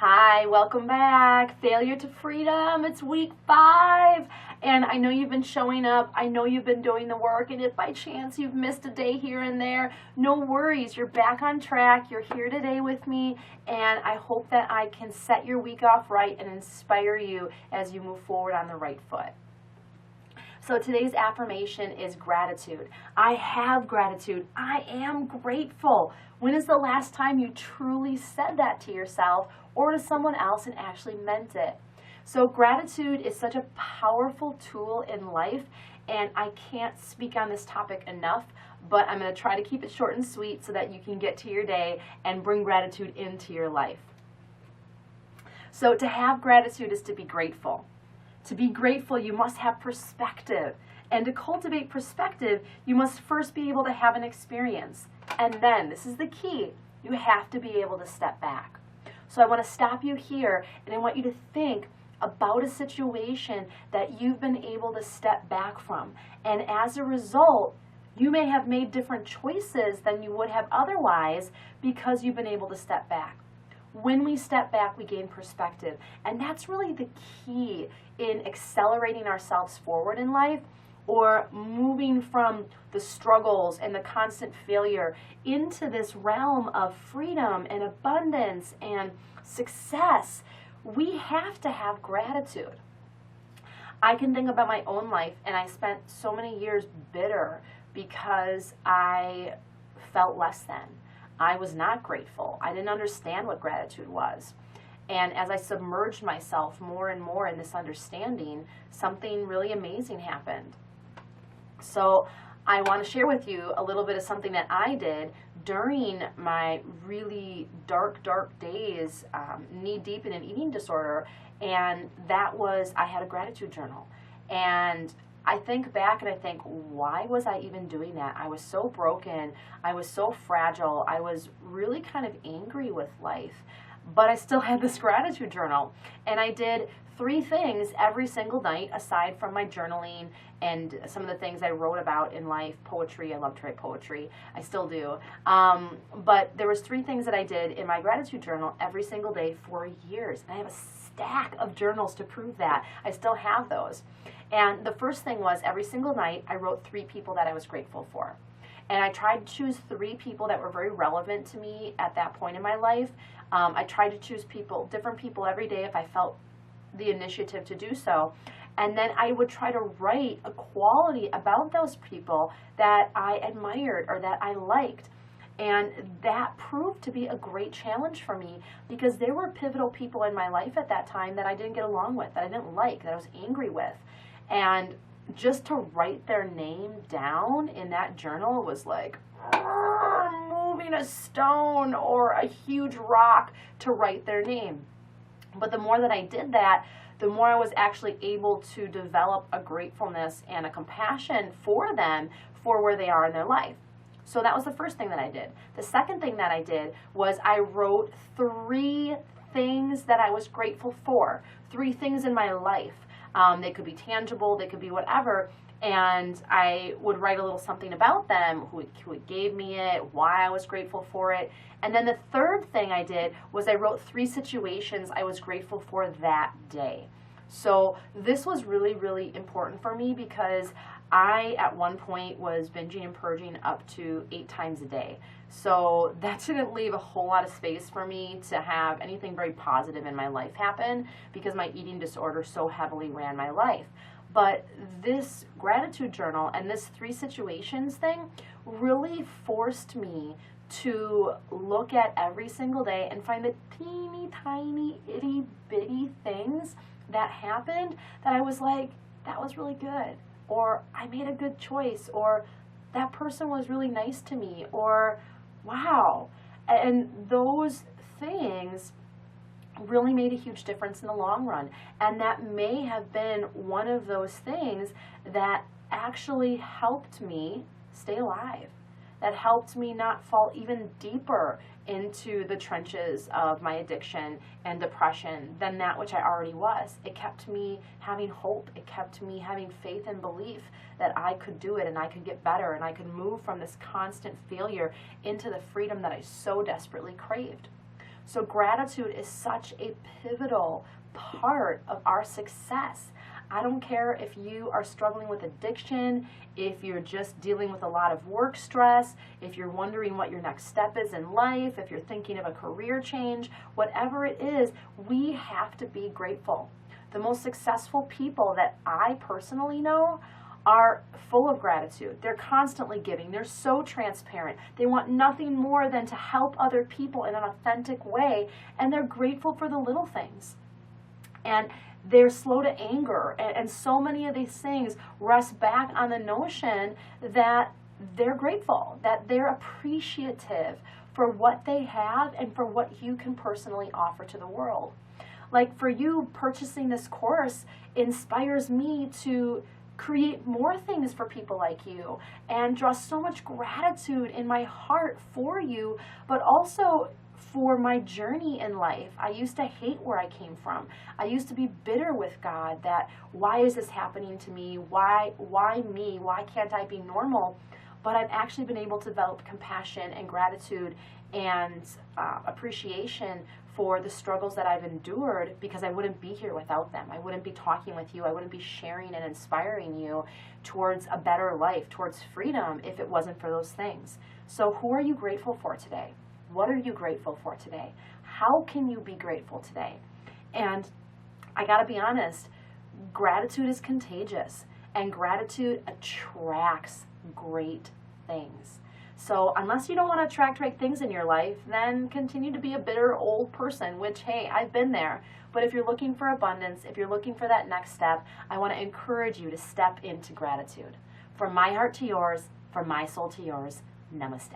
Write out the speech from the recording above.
Hi, welcome back. Failure to Freedom. It's week 5. And I know you've been showing up. I know you've been doing the work. And if by chance you've missed a day here and there, no worries. You're back on track. You're here today with me. And I hope that I can set your week off right and inspire you as you move forward on the right foot. So today's affirmation is gratitude. I have gratitude. I am grateful. When is the last time you truly said that to yourself or to someone else and actually meant it? So gratitude is such a powerful tool in life, and I can't speak on this topic enough, but I'm going to try to keep it short and sweet so that you can get to your day and bring gratitude into your life. So to have gratitude is to be grateful. To be grateful, you must have perspective. And to cultivate perspective, you must first be able to have an experience. And then, this is the key, you have to be able to step back. So I want to stop you here, and I want you to think about a situation that you've been able to step back from. And as a result, you may have made different choices than you would have otherwise because you've been able to step back. When we step back, we gain perspective. And that's really the key in accelerating ourselves forward in life, or moving from the struggles and the constant failure into this realm of freedom and abundance and success. We have to have gratitude. I can think about my own life, and I spent so many years bitter because I felt less than. I was not grateful. I didn't understand what gratitude was. And as I submerged myself more and more in this understanding, something really amazing happened. So I want to share with you a little bit of something that I did during my really dark days, knee-deep in an eating disorder, and that was I had a gratitude journal. And I think back and I think, why was I even doing that? I was so broken. I was so fragile. I was really kind of angry with life. But I still had this gratitude journal. And I did 3 things every single night aside from my journaling and some of the things I wrote about in life. Poetry, I love to write poetry. I still do. But there was 3 things that I did in my gratitude journal every single day for years. And I have a stack of journals to prove that. I still have those. And the first thing was every single night I wrote 3 people that I was grateful for. And I tried to choose 3 people that were very relevant to me at that point in my life. I tried to choose different people every day if I felt the initiative to do so. And then I would try to write a quality about those people that I admired or that I liked. And that proved to be a great challenge for me because there were pivotal people in my life at that time that I didn't get along with, that I didn't like, that I was angry with. And just to write their name down in that journal was like moving a stone or a huge rock to write their name. But the more that I did that, the more I was actually able to develop a gratefulness and a compassion for them for where they are in their life. So that was the first thing that I did. The second thing that I did was I wrote 3 things that I was grateful for, 3 things in my life. They could be tangible, they could be whatever, and I would write a little something about them, who gave me it, why I was grateful for it. And then the third thing I did was I wrote 3 situations I was grateful for that day. So this was really, really important for me because I, at one point, was binging and purging up to 8 times a day. So that didn't leave a whole lot of space for me to have anything very positive in my life happen because my eating disorder so heavily ran my life. But this gratitude journal and this 3 situations thing really forced me to look at every single day and find the teeny tiny itty bitty things that happened that I was like, that was really good, or I made a good choice, or that person was really nice to me, or wow. And those things really made a huge difference in the long run. And that may have been one of those things that actually helped me stay alive, that helped me not fall even deeper into the trenches of my addiction and depression than that which I already was. It kept me having hope. It kept me having faith and belief that I could do it and I could get better and I could move from this constant failure into the freedom that I so desperately craved. So gratitude is such a pivotal part of our success. I don't care if you are struggling with addiction, if you're just dealing with a lot of work stress, if you're wondering what your next step is in life, if you're thinking of a career change, whatever it is, we have to be grateful. The most successful people that I personally know are full of gratitude. They're constantly giving. They're so transparent. They want nothing more than to help other people in an authentic way, and they're grateful for the little things. And they're slow to anger, and so many of these things rest back on the notion that they're grateful, that they're appreciative for what they have and for what you can personally offer to the world. Like for you, purchasing this course inspires me to create more things for people like you and draw so much gratitude in my heart for you, but also for my journey in life. I used to hate where I came from. I used to be bitter with God that why is this happening to me? Why me? Why can't I be normal? But I've actually been able to develop compassion and gratitude and appreciation for the struggles that I've endured, because I wouldn't be here without them. I wouldn't be talking with you. I wouldn't be sharing and inspiring you towards a better life, towards freedom, if it wasn't for those things. So who are you grateful for today? What are you grateful for today? How can you be grateful today? And I gotta be honest, gratitude is contagious, and gratitude attracts great things. So unless you don't want to attract great things in your life, then continue to be a bitter old person, which, hey, I've been there. But if you're looking for abundance, if you're looking for that next step, I want to encourage you to step into gratitude. From my heart to yours, from my soul to yours, namaste.